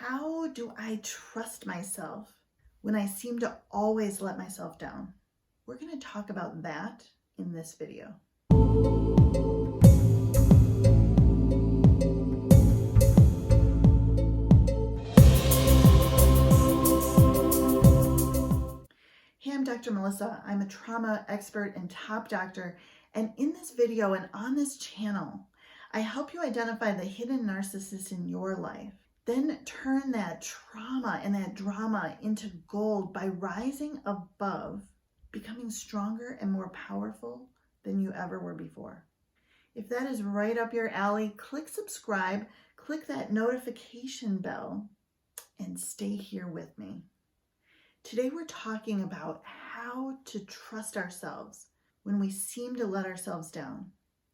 How do I trust myself when I seem to always let myself down? We're going to talk about that in this video. Hey, I'm Dr. Melissa. I'm a trauma expert and top doctor. And in this video and on this channel, I help you identify the hidden narcissists in your life. Then turn that trauma and that drama into gold by rising above, becoming stronger and more powerful than you ever were before. If that is right up your alley, click subscribe, click that notification bell, and stay here with me. Today we're talking about how to trust ourselves when we seem to let ourselves down.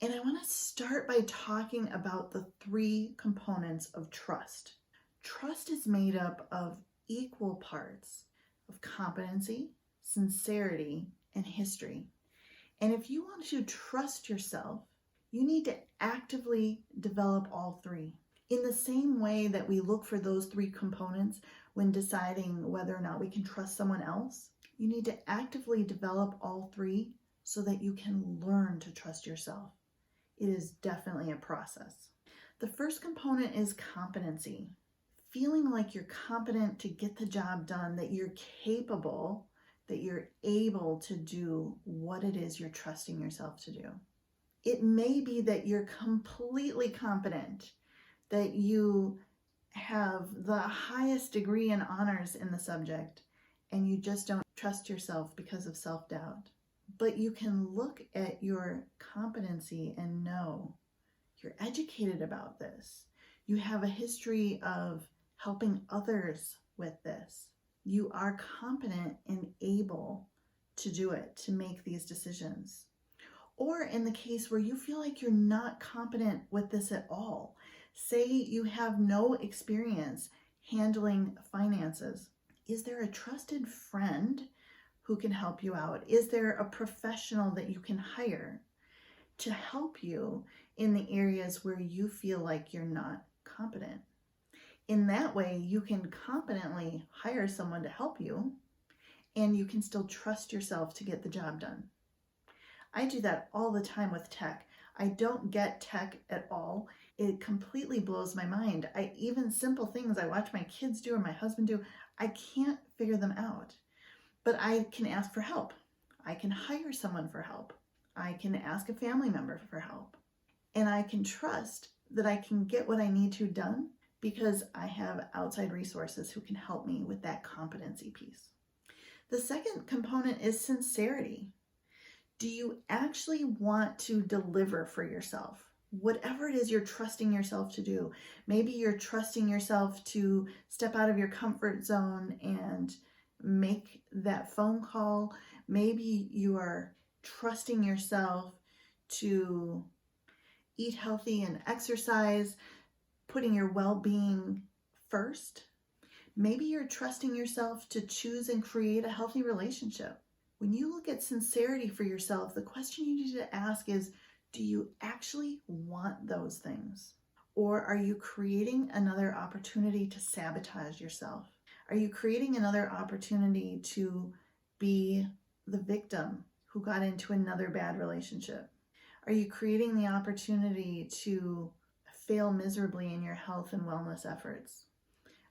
And I want to start by talking about the three components of trust. Trust is made up of equal parts of competency, sincerity, and history. And if you want to trust yourself, you need to actively develop all three. In the same way that we look for those three components when deciding whether or not we can trust someone else, you need to actively develop all three so that you can learn to trust yourself. It is definitely a process. The first component is competency. Feeling like you're competent to get the job done, that you're capable, that you're able to do what it is you're trusting yourself to do. It may be that you're completely competent, that you have the highest degree in honors in the subject, and you just don't trust yourself because of self-doubt. But you can look at your competency and know you're educated about this. You have a history of helping others with this. You are competent and able to do it, to make these decisions. Or in the case where you feel like you're not competent with this at all, say you have no experience handling finances. Is there a trusted friend who can help you out? Is there a professional that you can hire to help you in the areas where you feel like you're not competent? In that way, you can competently hire someone to help you, and you can still trust yourself to get the job done. I do that all the time with tech. I don't get tech at all. It completely blows my mind. Even simple things I watch my kids do or my husband do, I can't figure them out. But I can ask for help. I can hire someone for help. I can ask a family member for help. And I can trust that I can get what I need to done because I have outside resources who can help me with that competency piece. The second component is sincerity. Do you actually want to deliver for yourself? Whatever it is you're trusting yourself to do. Maybe you're trusting yourself to step out of your comfort zone and make that phone call. Maybe you are trusting yourself to eat healthy and exercise, putting your well-being first. Maybe you're trusting yourself to choose and create a healthy relationship. When you look at sincerity for yourself, the question you need to ask is, do you actually want those things? Or are you creating another opportunity to sabotage yourself? Are you creating another opportunity to be the victim who got into another bad relationship? Are you creating the opportunity to fail miserably in your health and wellness efforts?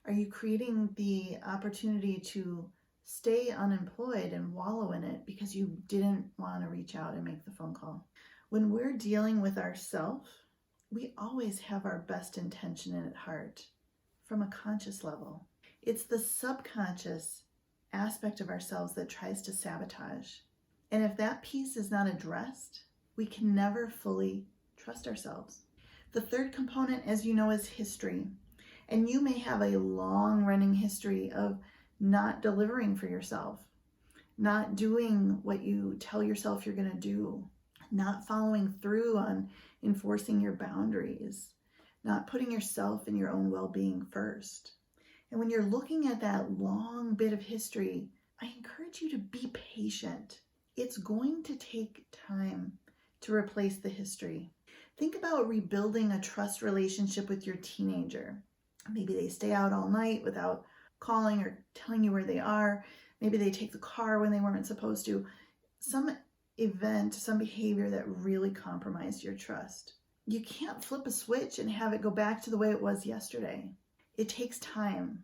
Are you creating the opportunity to stay unemployed and wallow in it because you didn't want to reach out and make the phone call? When we're dealing with ourselves, we always have our best intention at heart from a conscious level. It's the subconscious aspect of ourselves that tries to sabotage. And if that piece is not addressed, we can never fully trust ourselves. The third component, as you know, is history. And you may have a long-running history of not delivering for yourself, not doing what you tell yourself you're going to do, not following through on enforcing your boundaries, not putting yourself and your own well-being first. And when you're looking at that long bit of history, I encourage you to be patient. It's going to take time to replace the history. Think about rebuilding a trust relationship with your teenager Maybe they stay out all night without calling or telling you where they are. Maybe they take the car when they weren't supposed to. Some event, some behavior that really compromised your trust. You can't flip a switch and have it go back to the way it was yesterday. It takes time.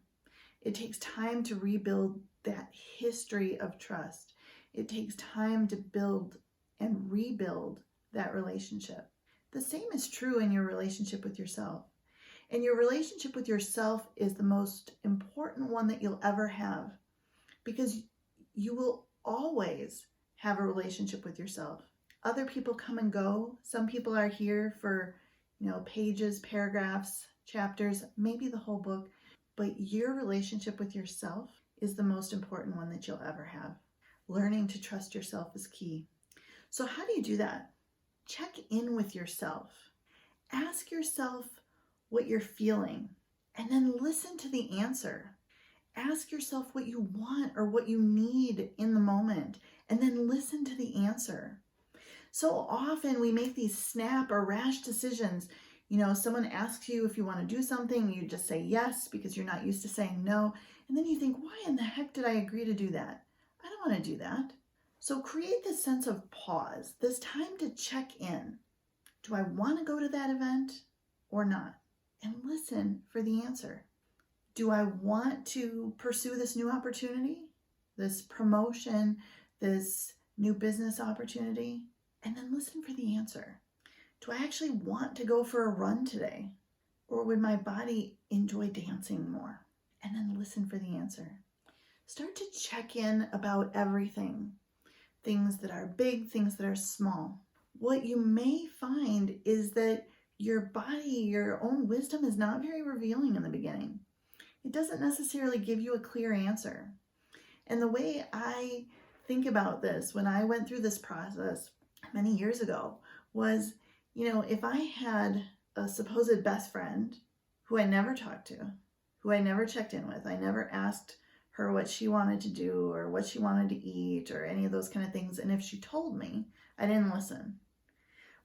It takes time to rebuild that history of trust. It takes time to build and rebuild that relationship. The same is true in your relationship with yourself. And your relationship with yourself is the most important one that you'll ever have, because you will always have a relationship with yourself. Other people come and go. Some people are here for, pages, paragraphs, chapters, maybe the whole book. But your relationship with yourself is the most important one that you'll ever have. Learning to trust yourself is key. So how do you do that? Check in with yourself. Ask yourself what you're feeling, and then listen to the answer. Ask yourself what you want or what you need in the moment, and then listen to the answer. So often we make these snap or rash decisions. Someone asks you if you want to do something, you just say yes because you're not used to saying no. And then you think, why in the heck did I agree to do that? I don't want to do that. So create this sense of pause, this time to check in. Do I want to go to that event or not? And listen for the answer. Do I want to pursue this new opportunity, this promotion, this new business opportunity? And then listen for the answer. Do I actually want to go for a run today? Or would my body enjoy dancing more? And then listen for the answer. Start to check in about everything. Things that are big, things that are small. What you may find is that your body, your own wisdom is not very revealing in the beginning. It doesn't necessarily give you a clear answer. And the way I think about this when I went through this process many years ago was, if I had a supposed best friend who I never talked to, who I never checked in with, I never asked her what she wanted to do or what she wanted to eat or any of those kind of things. And if she told me, I didn't listen.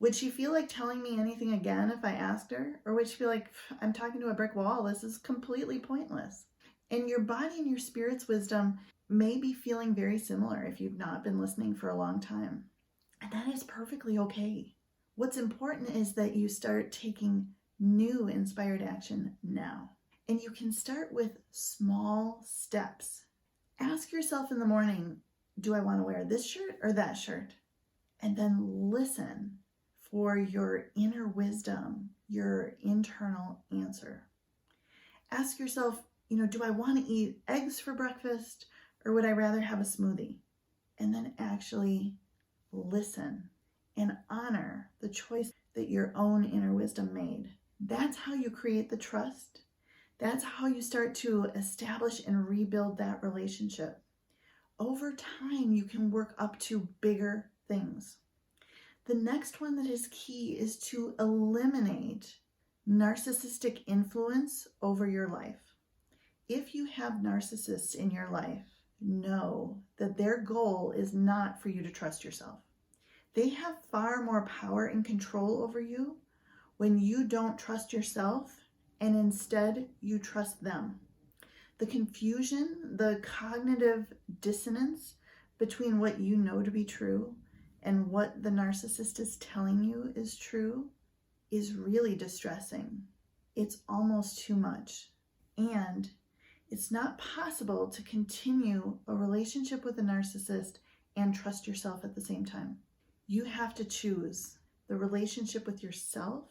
Would she feel like telling me anything again if I asked her? Or would she feel like, I'm talking to a brick wall, this is completely pointless? And your body and your spirit's wisdom may be feeling very similar if you've not been listening for a long time. And that is perfectly okay. What's important is that you start taking new inspired action now. And you can start with small steps. Ask yourself in the morning, do I want to wear this shirt or that shirt? And then listen for your inner wisdom, your internal answer. Ask yourself, do I want to eat eggs for breakfast or would I rather have a smoothie? And then actually listen and honor the choice that your own inner wisdom made. That's how you create the trust. That's how you start to establish and rebuild that relationship. Over time, you can work up to bigger things. The next one that is key is to eliminate narcissistic influence over your life. If you have narcissists in your life, know that their goal is not for you to trust yourself. They have far more power and control over you when you don't trust yourself and instead you trust them. The confusion, the cognitive dissonance between what you know to be true and what the narcissist is telling you is true is really distressing. It's almost too much. And it's not possible to continue a relationship with a narcissist and trust yourself at the same time. You have to choose the relationship with yourself,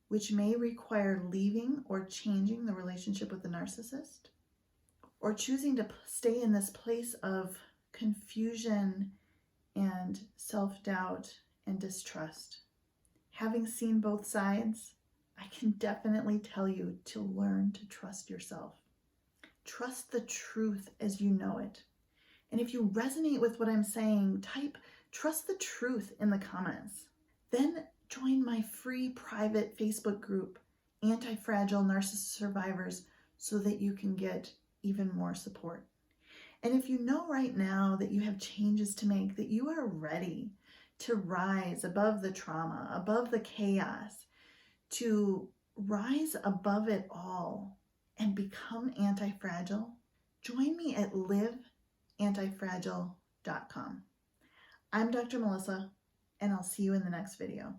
which may require leaving or changing the relationship with the narcissist, or choosing to stay in this place of confusion and self-doubt and distrust. Having seen both sides, I can definitely tell you to learn to trust yourself. Trust the truth as you know it. And if you resonate with what I'm saying, type "trust the truth" in the comments. Then join my free private Facebook group, Anti-Fragile Narcissist Survivors, so that you can get even more support. And if you know right now that you have changes to make, that you are ready to rise above the trauma, above the chaos, to rise above it all and become anti-fragile, join me at liveantifragile.com. I'm Dr. Melissa, and I'll see you in the next video.